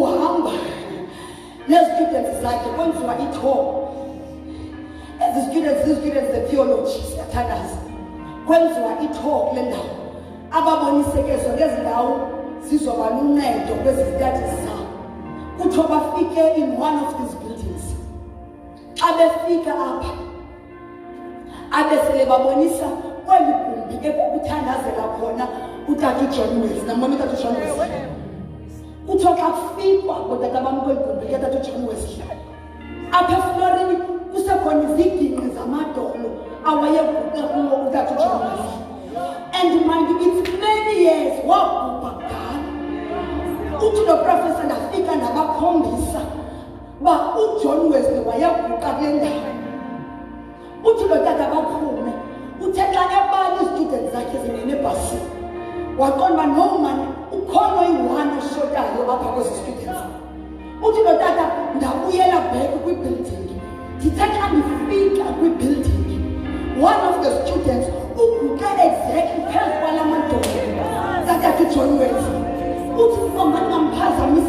uhamba nezistudents zakhe kwenziwa i-talk. Ezi students ze-theology siyathandaza. Kwenziwa i-talk le ndawo. Ababonisekezwe lezi ndawo zizoba luncedo kwezi studies zabo. Kuthiwa bafike in one of these buildings. Abefika apha abesele babonisa kweli gumbi ekukuthandazela khona utata uJohn Wesley namama utata uJohn Wesley. Kuthiwa xa kufikwa kotata bam kweli gumbi katata uJohn Wesley apha eflorini kusekhona izigingqi zamadolo awayeguqe kuwo utata uJohn Wesley. And mind you, it's many years wabhubha kudala. Uthi lo professor ndafika ndabakhombisa ba uJohn Wesley wayeguqa kule ndawo. Uthi lo tata baphume uthe xa ebala izitudents zakhe zingene ebhasini waqonda uba no mani ukhona oyi-one oshotayo apha kwezi students. Uthi lo tata ndabuyela back kwi-building ndithe xa ndifika kwi-building one of the students uguqe exactly phezu kwala madolo katata uJohn Wesley. Uthi mama ndingamphazamisa